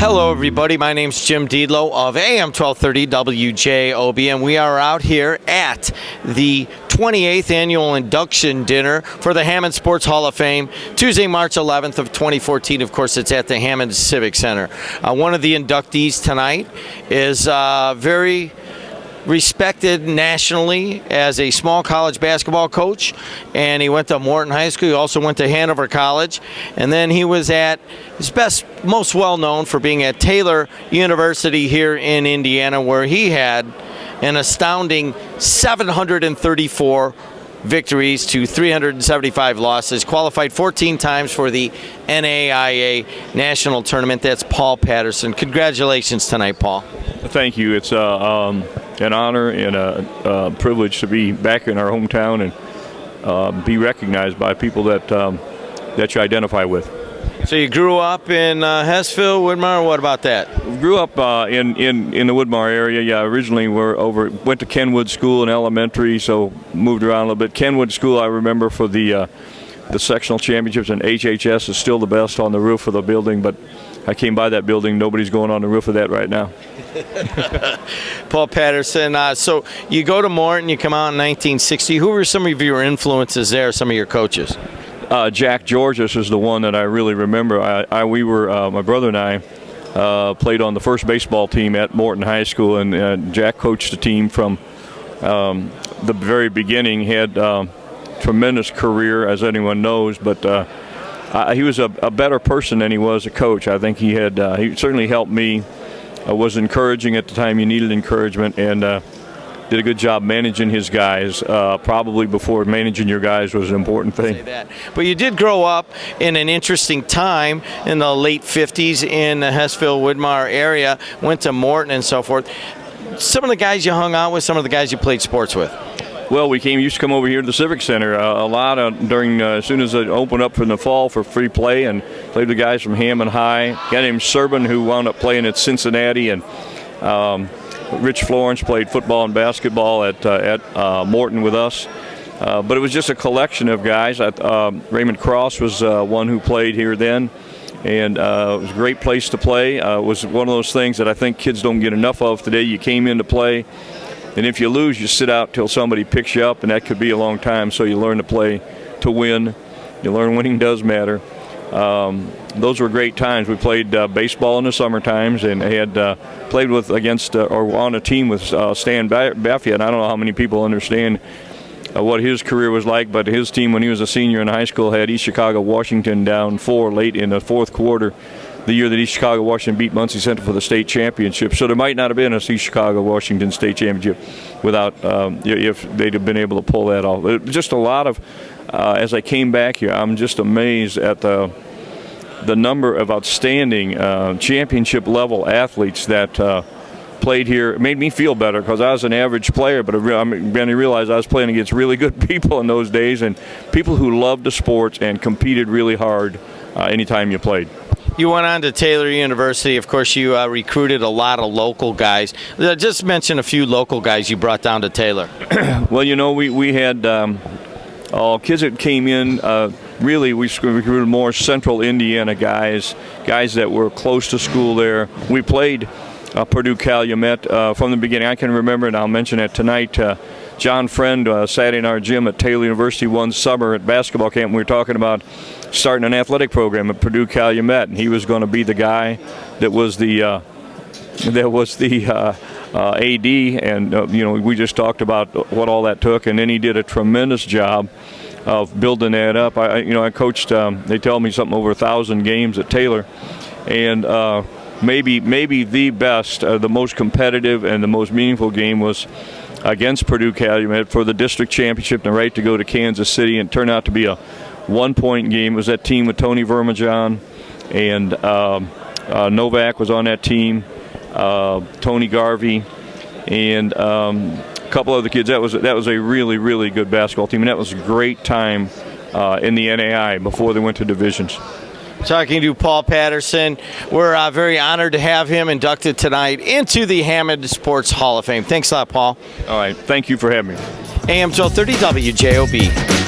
Hello, everybody. My name's Jim Diedlow of AM 1230 WJOB, and we are out here at the 28th Annual Induction Dinner for the Hammond Sports Hall of Fame, Tuesday, March 11th of 2014. Of course, it's at the Hammond Civic Center. One of the inductees tonight is very respected nationally as a small college basketball coach, and he went to Morton High School. He also went to Hanover College, and then he was at his most well known for being at Taylor University here in Indiana, where he had an astounding 734 victories to 375 losses, qualified 14 times for the NAIA National Tournament. That's Paul Patterson. Congratulations tonight, Paul. Thank you. It's an honor and a privilege to be back in our hometown and be recognized by people that you identify with. So you grew up in Hessville, Woodmar. What about that? Grew up in the Woodmar area. Yeah, originally went to Kenwood School in elementary, so moved around a little bit. Kenwood School, I remember for the sectional championships, and HHS is still the best on the roof of the building, but I came by that building. Nobody's going on the roof of that right now. Paul Patterson. So you go to Morton, you come out in 1960. Who were some of your influences there, some of your coaches? Jack Georges is the one that I really remember. My brother and I played on the first baseball team at Morton High School, and Jack coached the team from the very beginning. He had tremendous career, as anyone knows, but he was a better person than he was a coach. I think he certainly helped me. Was encouraging at the time you needed encouragement, and did a good job managing his guys. Probably before managing your guys was an important thing. But you did grow up in an interesting time in the late 50s in the Hessville-Woodmar area, went to Morton and so forth. Some of the guys you hung out with, some of the guys you played sports with? Well, used to come over here to the Civic Center a lot during as soon as it opened up in the fall for free play, and played with guys from Hammond High. A guy named Serban who wound up playing at Cincinnati, and Rich Florence played football and basketball at Morton with us. But it was just a collection of guys. Raymond Cross was one who played here then, and it was a great place to play. It was one of those things that I think kids don't get enough of today. You came in to play, and if you lose, you sit out till somebody picks you up, and that could be a long time. So you learn to play to win. You learn winning does matter. Those were great times. We played baseball in the summer times, and had played or on a team with Stan Baffia. And I don't know how many people understand what his career was like, but his team, when he was a senior in high school, had East Chicago Washington down 4 late in the fourth quarter, the year that East Chicago Washington beat Muncie Central for the state championship. So there might not have been a East Chicago Washington state championship without if they'd have been able to pull that off. Just a lot of as I came back here, I'm just amazed at the number of outstanding championship level athletes that played here. It made me feel better because I was an average player, but I realized I was playing against really good people in those days, and people who loved the sports and competed really hard anytime you played. You went on to Taylor University. Of course, you recruited a lot of local guys. Just mention a few local guys you brought down to Taylor. Well, we had kids that came in. Really, we recruited more central Indiana guys that were close to school there. We played Purdue Calumet from the beginning. I can remember, and I'll mention it tonight, John Friend sat in our gym at Taylor University one summer at basketball camp. We were talking about starting an athletic program at Purdue Calumet, and he was going to be the guy that was the AD, and we just talked about what all that took, and then he did a tremendous job of building that up. I coached. They tell me something over 1,000 games at Taylor, and maybe the best, the most competitive, and the most meaningful game was against Purdue Calumet for the district championship and the right to go to Kansas City, and it turned out to be a one-point game. It was that team with Tony Vermajon, and Novak was on that team, Tony Garvey, and a couple other kids. That was a really, really good basketball team, and that was a great time in the NAI before they went to divisions. Talking to Paul Patterson. We're very honored to have him inducted tonight into the Hammond Sports Hall of Fame. Thanks a lot, Paul. All right. Thank you for having me. AM 1230 WJOB.